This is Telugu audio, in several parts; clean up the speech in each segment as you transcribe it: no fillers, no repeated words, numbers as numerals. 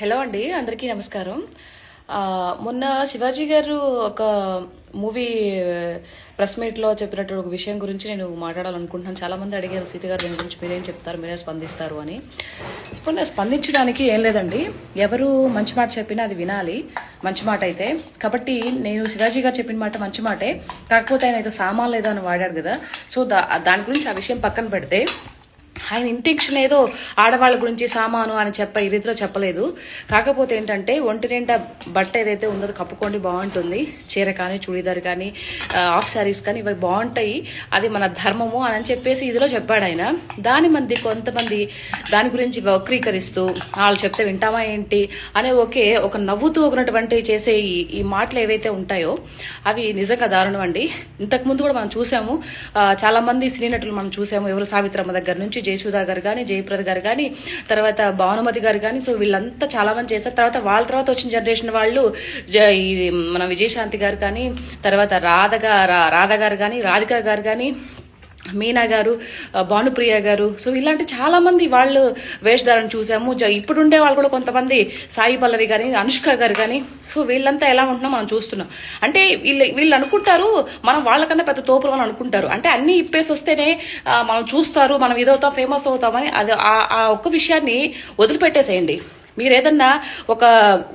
హలో అండి, అందరికీ నమస్కారం. మొన్న శివాజీ గారు ఒక మూవీ ప్రెస్ మీట్లో చెప్పినట్టు ఒక విషయం గురించి నేను మాట్లాడాలనుకుంటున్నాను. చాలామంది అడిగారు, సీత గారు దీని గురించి మీరేం చెప్తారు, మీరే స్పందిస్తారు అని. స్పందించడానికి ఏం లేదండి, ఎవరు మంచి మాట చెప్పినా అది వినాలి, మంచి మాట అయితే. కాబట్టి నేను శివాజీ గారు చెప్పిన మాట మంచి మాటే, కాకపోతే ఆయన ఏదో సామాన్ లేదో అని వాడారు కదా. సో దాని గురించి ఆ విషయం పక్కన పెడితే, ఆయన ఇంటెన్షన్ ఏదో ఆడవాళ్ళ గురించి సామాను అని ఈ రీతిలో చెప్పలేదు. కాకపోతే ఏంటంటే, ఒంటి నిండా బట్ట ఏదైతే ఉందో కప్పుకోండి, బాగుంటుంది. చీర కానీ, చుడీదార్ కానీ, హాఫ్ శారీస్ కానీ, ఇవి బాగుంటాయి, అది మన ధర్మము అని చెప్పేసి ఇదిలో చెప్పాడు ఆయన. కొంతమంది దాని గురించి వక్రీకరిస్తూ వాళ్ళు చెప్తే వింటామా ఏంటి అనే ఒక నవ్వుతూ ఒకనటువంటి చేసే ఈ మాటలు ఏవైతే ఉంటాయో అవి నిజంగా దారుణం అండి. ఇంతకుముందు కూడా మనం చూసాము, చాలా మంది సినీ నటులు మనం చూసాము. ఎవరు సావిత్రమ్మ దగ్గర నుంచి జయసుధా గారు కానీ, జయప్రద గారు కానీ, తర్వాత భానుమతి గారు కానీ, సో వీళ్ళంతా చాలా మంది చేశారు. తర్వాత వాళ్ళ తర్వాత వచ్చిన జనరేషన్ వాళ్ళు మన విజయశాంతి గారు కానీ, తర్వాత రాధ గారు కానీ, రాధిక గారు కానీ, మీనా గారు, భానుప్రియ గారు, సో ఇలాంటి చాలా మంది వాళ్ళు వేషధారణ చూసాము. ఇప్పుడుండే వాళ్ళు కూడా కొంతమంది, సాయి పల్లవి కానీ, అనుష్క గారు కానీ, సో వీళ్ళంతా ఎలా ఉంటున్నాం మనం చూస్తున్నాం. అంటే వీళ్ళు అనుకుంటారు మనం వాళ్ళకన్నా పెద్ద తోపులు అని అనుకుంటారు. అంటే అన్ని ఇప్పేసి వస్తేనే మనం చూస్తారు, మనం ఇదవుతాం, ఫేమస్ అవుతామని. అది ఆ ఒక్క విషయాన్ని వదిలిపెట్టేసేయండి. మీరు ఏదన్నా ఒక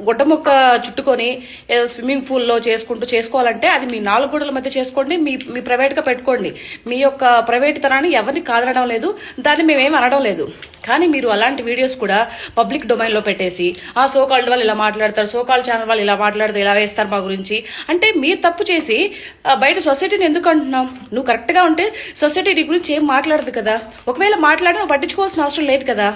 గుడ్డ ముక్క చుట్టుకొని ఏదో స్విమ్మింగ్ పూల్లో చేసుకోవాలంటే అది మీ 4 గోడల మధ్య చేసుకోండి, మీ ప్రైవేట్గా పెట్టుకోండి. మీ యొక్క ప్రైవేట్ తనాన్ని ఎవరిని కాదనడం లేదు, దాన్ని మేమేం అనడం లేదు. కానీ మీరు అలాంటి వీడియోస్ కూడా పబ్లిక్ డొమైన్లో పెట్టేసి, ఆ సోకాల్డ్ వాళ్ళు ఇలా మాట్లాడతారు, సోకాల్డ్ ఛానల్ వాళ్ళు ఇలా మాట్లాడతారు, ఇలా వేస్తారు మా గురించి అంటే, మీరు తప్పు చేసి బయట సొసైటీని ఎందుకు అంటున్నావు? నువ్వు కరెక్ట్గా ఉంటే సొసైటీ నీ గురించి ఏం మాట్లాడదు కదా. ఒకవేళ మాట్లాడి నువ్వు పట్టించుకోవాల్సిన అవసరం లేదు కదా.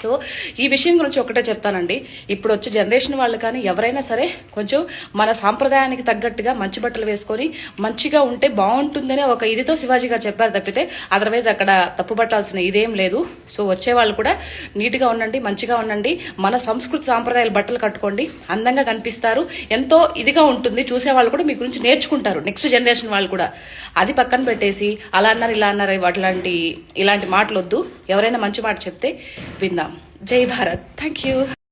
సో ఈ విషయం గురించి ఒకటే చెప్తానండి, ఇప్పుడు వచ్చే జనరేషన్ వాళ్ళు కానీ ఎవరైనా సరే కొంచెం మన సాంప్రదాయానికి తగ్గట్టుగా మంచి బట్టలు వేసుకొని మంచిగా ఉంటే బాగుంటుందనే ఒక ఇదితో శివాజీ గారు చెప్పారు తప్పితే అదర్వైజ్ అక్కడ తప్పు పట్టాల్సిన ఇదేం లేదు. సో వచ్చే వాళ్ళు కూడా నీట్గా ఉండండి, మంచిగా ఉండండి, మన సంస్కృతి సాంప్రదాయాల బట్టలు కట్టుకోండి, అందంగా కనిపిస్తారు, ఎంతో ఇదిగా ఉంటుంది. చూసే వాళ్ళు కూడా మీ గురించి నేర్చుకుంటారు, నెక్స్ట్ జనరేషన్ వాళ్ళు కూడా. అది పక్కన పెట్టేసి అలా అన్నారు ఇలా అన్నారు ఇలాంటి మాటలు వద్దు. ఎవరైనా మంచి మాట చెప్తే విందాం. జై భారత్. Thank you.